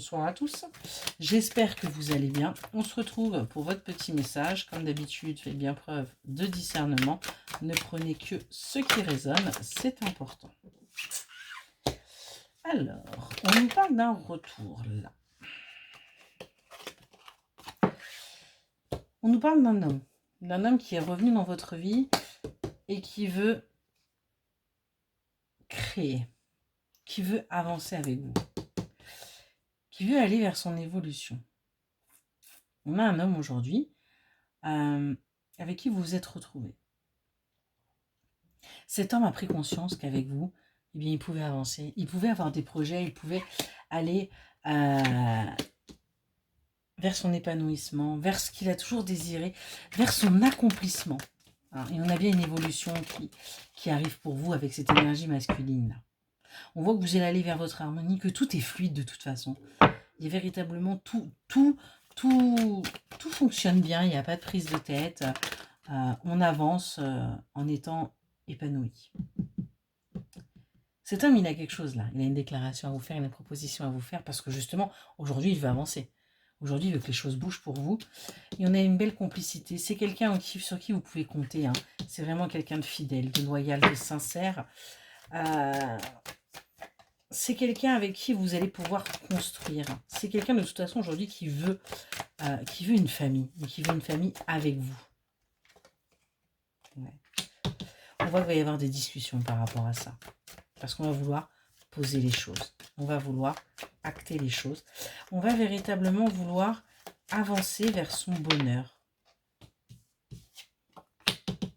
Bonsoir à tous. J'espère que vous allez bien. On se retrouve pour votre petit message. Comme d'habitude, faites bien preuve de discernement. Ne prenez que ce qui résonne, c'est important. Alors, on nous parle d'un retour là. On nous parle d'un homme qui est revenu dans votre vie et qui veut créer, qui veut avancer avec vous, qui veut aller vers son évolution. On a un homme aujourd'hui avec qui vous vous êtes retrouvé. Cet homme a pris conscience qu'avec vous, eh bien, il pouvait avancer, il pouvait avoir des projets, il pouvait aller vers son épanouissement, vers ce qu'il a toujours désiré, vers son accomplissement. Et on a bien une évolution qui arrive pour vous avec cette énergie masculine là. On voit que vous allez aller vers votre harmonie, que tout est fluide de toute façon. Il y a véritablement tout fonctionne bien, il n'y a pas de prise de tête. On avance en étant épanoui. Cet homme, il a quelque chose là. Il a une déclaration à vous faire, une proposition à vous faire parce que justement, aujourd'hui, il veut avancer. Aujourd'hui, il veut que les choses bougent pour vous. Et on a une belle complicité. C'est quelqu'un sur qui vous pouvez compter. C'est vraiment quelqu'un de fidèle, de loyal, de sincère. C'est quelqu'un avec qui vous allez pouvoir construire. C'est quelqu'un de toute façon aujourd'hui qui veut une famille. Et qui veut une famille avec vous. Ouais. On voit qu'il va y avoir des discussions par rapport à ça. Parce qu'on va vouloir poser les choses. On va vouloir acter les choses. On va véritablement vouloir avancer vers son bonheur.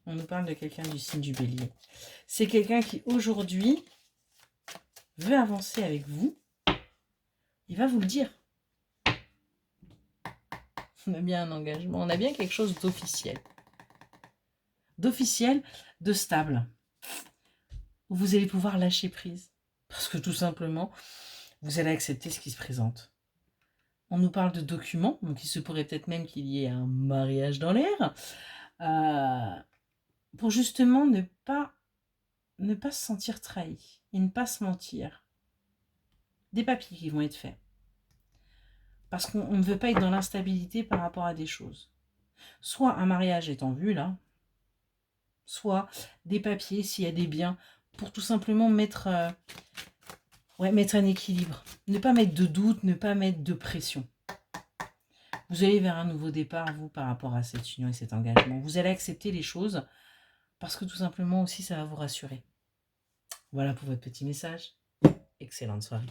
On nous parle de quelqu'un du signe du Bélier. C'est quelqu'un qui aujourd'hui veut avancer avec vous. Il va vous le dire. On a bien un engagement. On a bien quelque chose d'officiel. D'officiel, de stable. Où vous allez pouvoir lâcher prise. Parce que tout simplement, vous allez accepter ce qui se présente. On nous parle de documents, donc il se pourrait peut-être même qu'il y ait un mariage dans l'air, pour justement ne pas se sentir trahi et ne pas se mentir. Des papiers qui vont être faits. Parce qu'on ne veut pas être dans l'instabilité par rapport à des choses. Soit un mariage est en vue, là, soit des papiers, s'il y a des biens, pour tout simplement mettre un équilibre. Ne pas mettre de doute, ne pas mettre de pression. Vous allez vers un nouveau départ, vous, par rapport à cette union et cet engagement. Vous allez accepter les choses parce que tout simplement aussi, ça va vous rassurer. Voilà pour votre petit message. Excellente soirée.